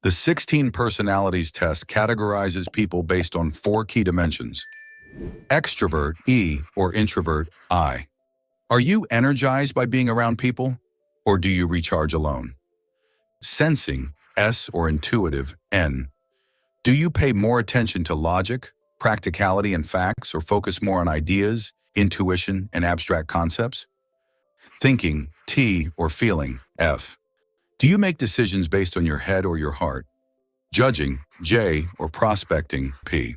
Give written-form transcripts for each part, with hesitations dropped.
The 16 personalities test categorizes people based on 4 key dimensions. Extrovert, E, or introvert, I. Are you energized by being around people, or do you recharge alone? Sensing, S, or intuitive, N. Do you pay more attention to logic, practicality, and facts, or focus more on ideas, intuition, and abstract concepts? Thinking, T, or feeling, F. Do you make decisions based on your head or your heart? Judging, J, or prospecting, P.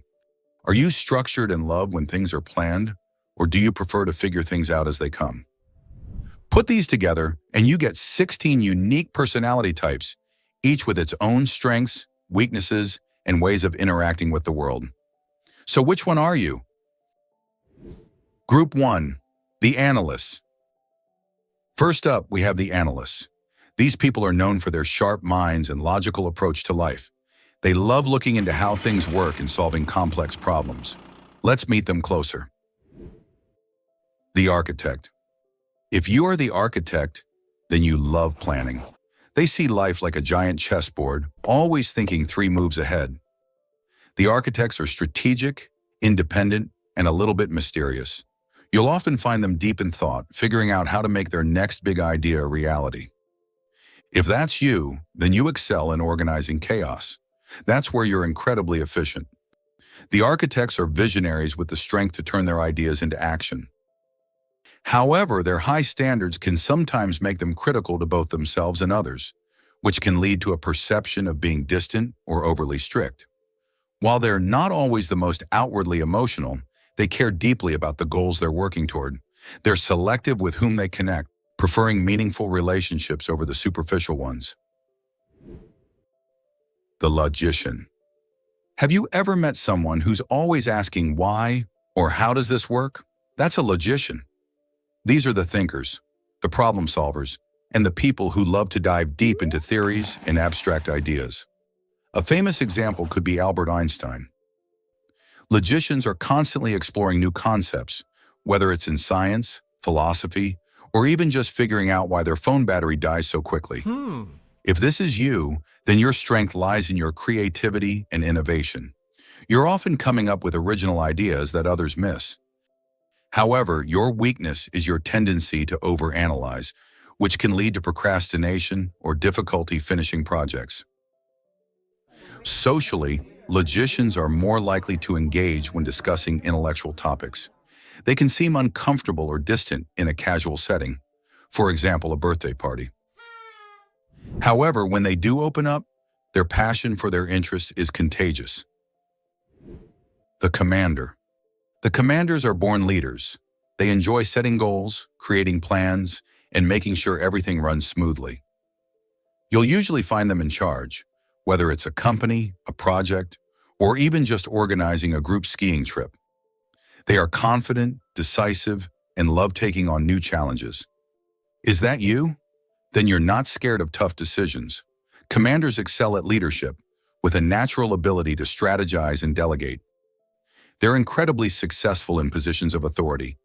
Are you structured and love when things are planned, or do you prefer to figure things out as they come? Put these together, and you get 16 unique personality types, each with its own strengths, weaknesses, and ways of interacting with the world. So which one are you? Group 1, the Analysts. First up, we have the Analysts. These people are known for their sharp minds and logical approach to life. They love looking into how things work and solving complex problems. Let's meet them closer. The Architect. If you are the architect, then you love planning. They see life like a giant chessboard, always thinking 3 moves ahead. The architects are strategic, independent, and a little bit mysterious. You'll often find them deep in thought, figuring out how to make their next big idea a reality. If that's you, then you excel in organizing chaos. That's where you're incredibly efficient. The architects are visionaries with the strength to turn their ideas into action. However, their high standards can sometimes make them critical to both themselves and others, which can lead to a perception of being distant or overly strict. While they're not always the most outwardly emotional, they care deeply about the goals they're working toward. They're selective with whom they connect, preferring meaningful relationships over the superficial ones. The Logician. Have you ever met someone who's always asking why or how does this work? That's a logician. These are the thinkers, the problem solvers, and the people who love to dive deep into theories and abstract ideas. A famous example could be Albert Einstein. Logicians are constantly exploring new concepts, whether it's in science, philosophy, or even just figuring out why their phone battery dies so quickly. If this is you, then your strength lies in your creativity and innovation. You're often coming up with original ideas that others miss. However, your weakness is your tendency to overanalyze, which can lead to procrastination or difficulty finishing projects. Socially, logicians are more likely to engage when discussing intellectual topics. They can seem uncomfortable or distant in a casual setting, for example, a birthday party. However, when they do open up, their passion for their interests is contagious. The Commander. The Commanders are born leaders. They enjoy setting goals, creating plans, and making sure everything runs smoothly. You'll usually find them in charge, whether it's a company, a project, or even just organizing a group skiing trip. They are confident, decisive, and love taking on new challenges. Is that you? Then you're not scared of tough decisions. Commanders excel at leadership, with a natural ability to strategize and delegate. They're incredibly successful in positions of authority.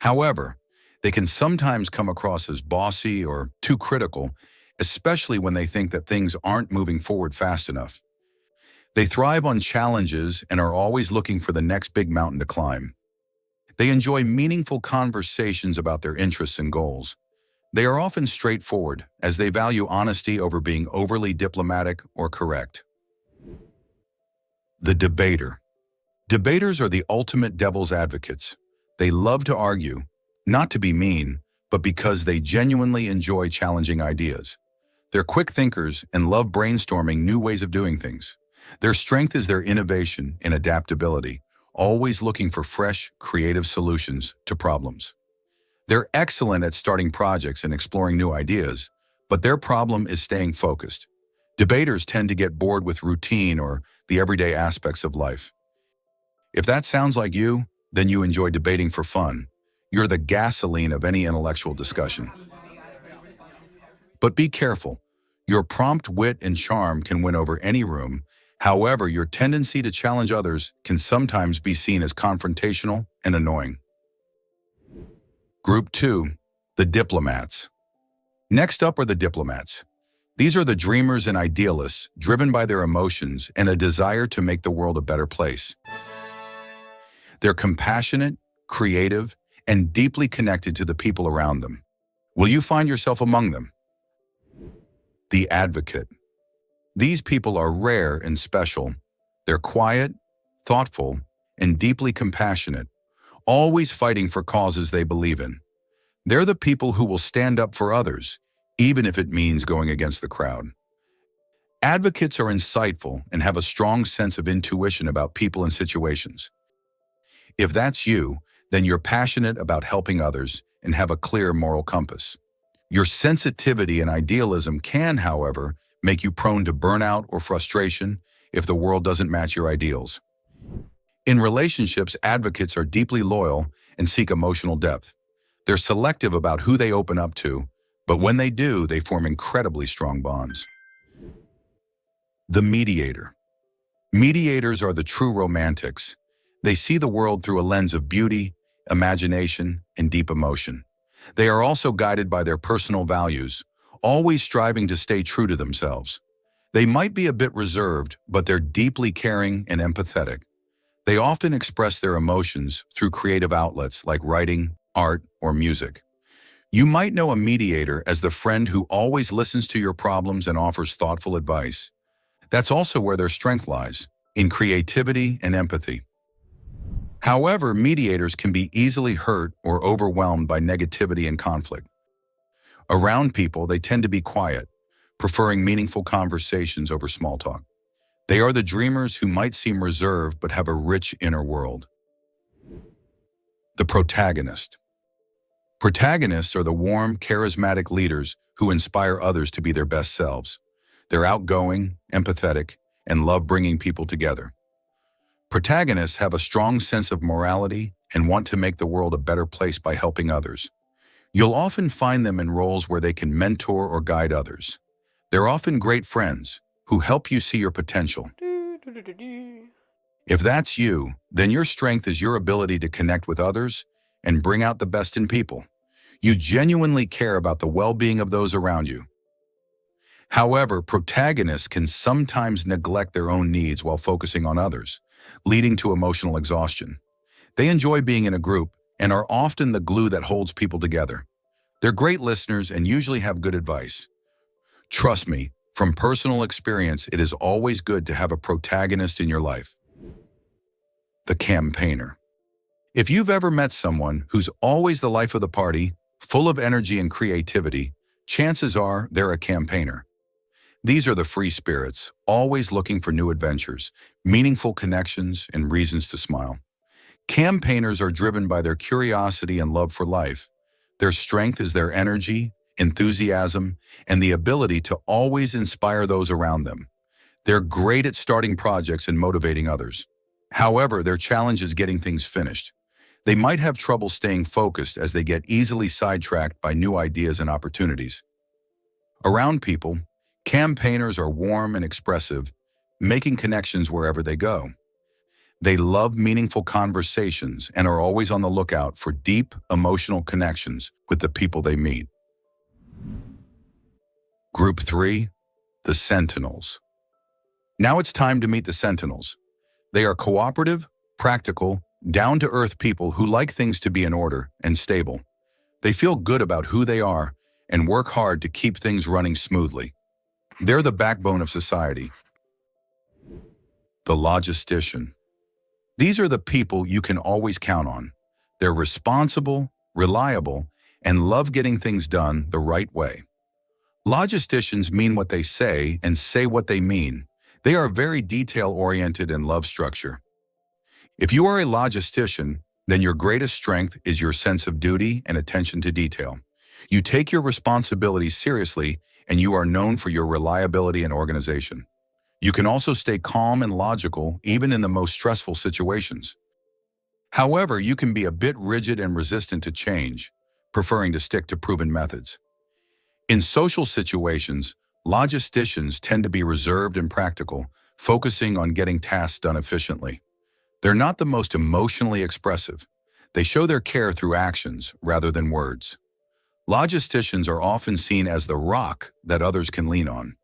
However, they can sometimes come across as bossy or too critical, especially when they think that things aren't moving forward fast enough. They thrive on challenges and are always looking for the next big mountain to climb. They enjoy meaningful conversations about their interests and goals. They are often straightforward, as they value honesty over being overly diplomatic or correct. The Debater. Debaters are the ultimate devil's advocates. They love to argue, not to be mean, but because they genuinely enjoy challenging ideas. They're quick thinkers and love brainstorming new ways of doing things. Their strength is their innovation and adaptability, always looking for fresh, creative solutions to problems. They're excellent at starting projects and exploring new ideas, but their problem is staying focused. Debaters tend to get bored with routine or the everyday aspects of life. If that sounds like you, then you enjoy debating for fun. You're the gasoline of any intellectual discussion. But be careful. Your prompt wit and charm can win over any room. However, your tendency to challenge others can sometimes be seen as confrontational and annoying. Group 2, the Diplomats. Next up are the Diplomats. These are the dreamers and idealists, driven by their emotions and a desire to make the world a better place. They're compassionate, creative, and deeply connected to the people around them. Will you find yourself among them? The advocate. These people are rare and special. They're quiet, thoughtful, and deeply compassionate, always fighting for causes they believe in. They're the people who will stand up for others, even if it means going against the crowd. Advocates are insightful and have a strong sense of intuition about people and situations. If that's you, then you're passionate about helping others and have a clear moral compass. Your sensitivity and idealism can, however, make you prone to burnout or frustration if the world doesn't match your ideals. In relationships, advocates are deeply loyal and seek emotional depth. They're selective about who they open up to, but when they do, they form incredibly strong bonds. The mediator. Mediators are the true romantics. They see the world through a lens of beauty, imagination, and deep emotion. They are also guided by their personal values, always striving to stay true to themselves. They might be a bit reserved, but they're deeply caring and empathetic. They often express their emotions through creative outlets like writing, art, or music. You might know a mediator as the friend who always listens to your problems and offers thoughtful advice. That's also where their strength lies, in creativity and empathy. However, mediators can be easily hurt or overwhelmed by negativity and conflict. Around people, they tend to be quiet, preferring meaningful conversations over small talk. They are the dreamers who might seem reserved but have a rich inner world. The protagonist. Protagonists are the warm, charismatic leaders who inspire others to be their best selves. They're outgoing, empathetic, and love bringing people together. Protagonists have a strong sense of morality and want to make the world a better place by helping others. You'll often find them in roles where they can mentor or guide others. They're often great friends who help you see your potential. If that's you, then your strength is your ability to connect with others and bring out the best in people. You genuinely care about the well-being of those around you. However, protagonists can sometimes neglect their own needs while focusing on others, leading to emotional exhaustion. They enjoy being in a group and are often the glue that holds people together. They're great listeners and usually have good advice. Trust me, from personal experience, it is always good to have a protagonist in your life. The campaigner. If you've ever met someone who's always the life of the party, full of energy and creativity, chances are they're a campaigner. These are the free spirits, always looking for new adventures, meaningful connections, and reasons to smile. Campaigners are driven by their curiosity and love for life. Their strength is their energy, enthusiasm, and the ability to always inspire those around them. They're great at starting projects and motivating others. However, their challenge is getting things finished. They might have trouble staying focused as they get easily sidetracked by new ideas and opportunities. Around people, campaigners are warm and expressive, making connections wherever they go. They love meaningful conversations and are always on the lookout for deep, emotional connections with the people they meet. Group 3, the Sentinels. Now it's time to meet the Sentinels. They are cooperative, practical, down-to-earth people who like things to be in order and stable. They feel good about who they are and work hard to keep things running smoothly. They're the backbone of society. The Logistician. These are the people you can always count on. They're responsible, reliable, and love getting things done the right way. Logisticians mean what they say and say what they mean. They are very detail-oriented and love structure. If you are a logistician, then your greatest strength is your sense of duty and attention to detail. You take your responsibilities seriously, and you are known for your reliability and organization. You can also stay calm and logical even in the most stressful situations. However, you can be a bit rigid and resistant to change, preferring to stick to proven methods. In social situations, logisticians tend to be reserved and practical, focusing on getting tasks done efficiently. They're not the most emotionally expressive. They show their care through actions rather than words. Logisticians are often seen as the rock that others can lean on.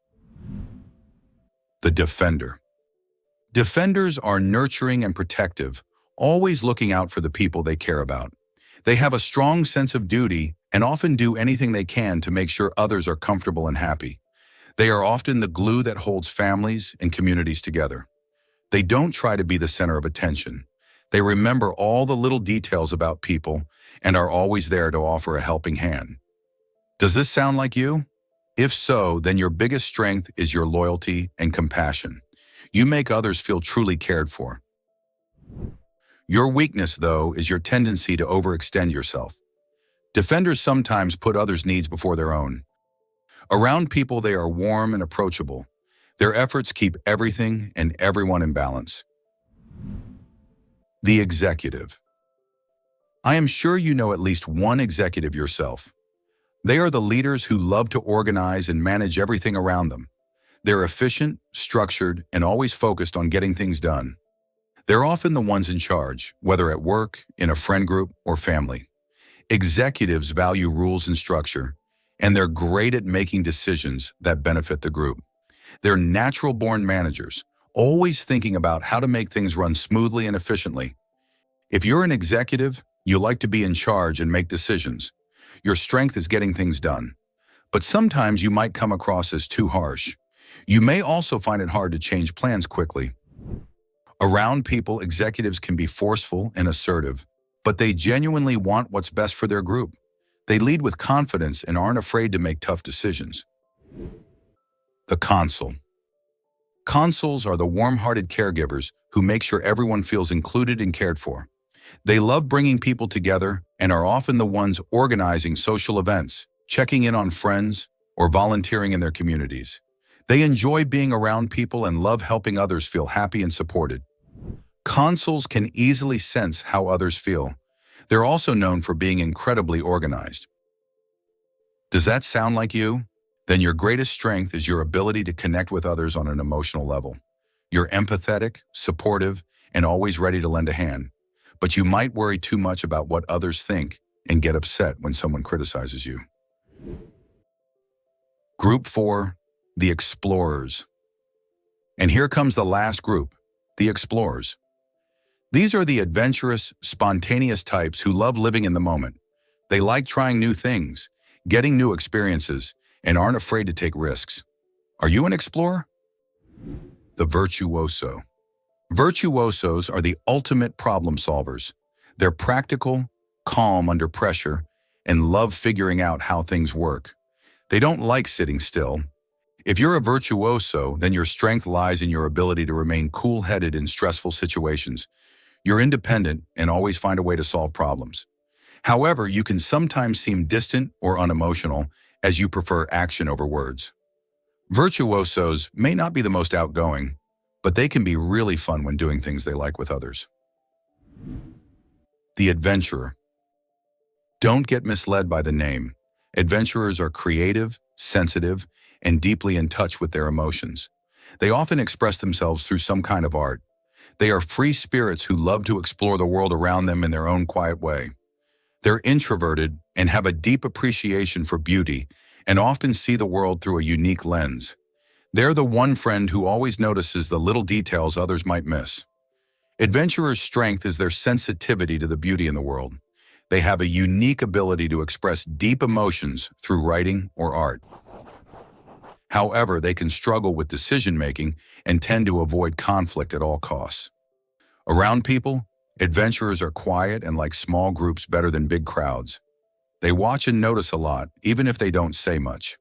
The defender. Defenders are nurturing and protective, always looking out for the people they care about. They have a strong sense of duty and often do anything they can to make sure others are comfortable and happy. They are often the glue that holds families and communities together. They don't try to be the center of attention. They remember all the little details about people and are always there to offer a helping hand. Does this sound like you? If so, then your biggest strength is your loyalty and compassion. You make others feel truly cared for. Your weakness, though, is your tendency to overextend yourself. Defenders sometimes put others' needs before their own. Around people, they are warm and approachable. Their efforts keep everything and everyone in balance. The executive. I am sure you know at least one executive yourself. They are the leaders who love to organize and manage everything around them. They're efficient, structured, and always focused on getting things done. They're often the ones in charge, whether at work, in a friend group, or family. Executives value rules and structure, and they're great at making decisions that benefit the group. They're natural-born managers, always thinking about how to make things run smoothly and efficiently. If you're an executive, you like to be in charge and make decisions. Your strength is getting things done. But sometimes you might come across as too harsh. You may also find it hard to change plans quickly. Around people, executives can be forceful and assertive, but they genuinely want what's best for their group. They lead with confidence and aren't afraid to make tough decisions. The Consul. Consuls are the warm-hearted caregivers who make sure everyone feels included and cared for. They love bringing people together and are often the ones organizing social events, checking in on friends, or volunteering in their communities. They enjoy being around people and love helping others feel happy and supported. Consuls can easily sense how others feel. They're also known for being incredibly organized. Does that sound like you? Then your greatest strength is your ability to connect with others on an emotional level. You're empathetic, supportive, and always ready to lend a hand. But you might worry too much about what others think and get upset when someone criticizes you. Group 4, the Explorers. And here comes the last group, the Explorers. These are the adventurous, spontaneous types who love living in the moment. They like trying new things, getting new experiences, and aren't afraid to take risks. Are you an explorer? The Virtuoso. Virtuosos are the ultimate problem solvers. They're practical, calm under pressure, and love figuring out how things work. They don't like sitting still. If you're a virtuoso, then your strength lies in your ability to remain cool-headed in stressful situations. You're independent and always find a way to solve problems. However, you can sometimes seem distant or unemotional as you prefer action over words. Virtuosos may not be the most outgoing, but they can be really fun when doing things they like with others. The Adventurer. Don't get misled by the name. Adventurers are creative, sensitive, and deeply in touch with their emotions. They often express themselves through some kind of art. They are free spirits who love to explore the world around them in their own quiet way. They're introverted and have a deep appreciation for beauty and often see the world through a unique lens. They're the one friend who always notices the little details others might miss. Adventurers' strength is their sensitivity to the beauty in the world. They have a unique ability to express deep emotions through writing or art. However, they can struggle with decision-making and tend to avoid conflict at all costs. Around people, adventurers are quiet and like small groups better than big crowds. They watch and notice a lot, even if they don't say much.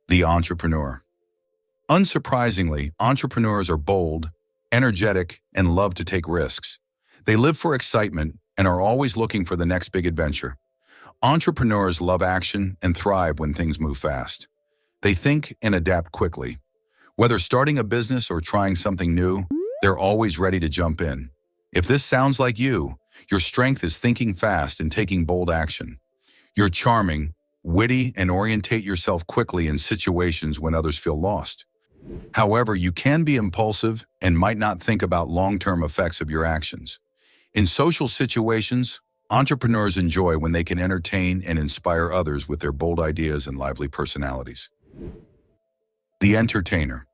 The Entrepreneur. Unsurprisingly, entrepreneurs are bold, energetic, and love to take risks. They live for excitement and are always looking for the next big adventure. Entrepreneurs love action and thrive when things move fast. They think and adapt quickly. Whether starting a business or trying something new, they're always ready to jump in. If this sounds like you, your strength is thinking fast and taking bold action. You're charming, witty, and orientate yourself quickly in situations when others feel lost. However, you can be impulsive and might not think about long-term effects of your actions. In social situations, Entrepreneurs enjoy when they can entertain and inspire others with their bold ideas and lively personalities. The entertainer.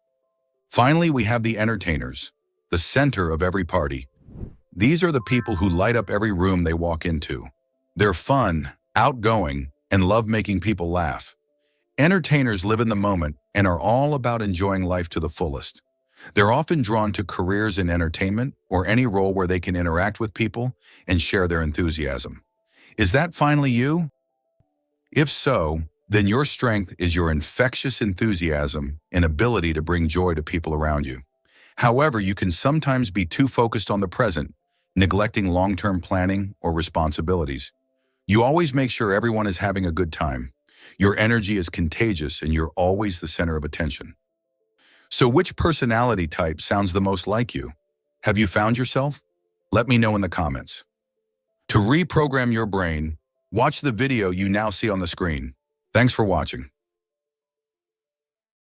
Finally, we have the entertainers, the center of every party. These are the people who light up every room they walk into. They're fun, outgoing, and love making people laugh. Entertainers live in the moment and are all about enjoying life to the fullest. They're often drawn to careers in entertainment or any role where they can interact with people and share their enthusiasm. Is that finally you? If so, then your strength is your infectious enthusiasm and ability to bring joy to people around you. However, you can sometimes be too focused on the present, neglecting long-term planning or responsibilities. You always make sure everyone is having a good time. Your energy is contagious and you're always the center of attention. So which personality type sounds the most like you? Have you found yourself? Let me know in the comments. To reprogram your brain, watch the video you now see on the screen. Thanks for watching.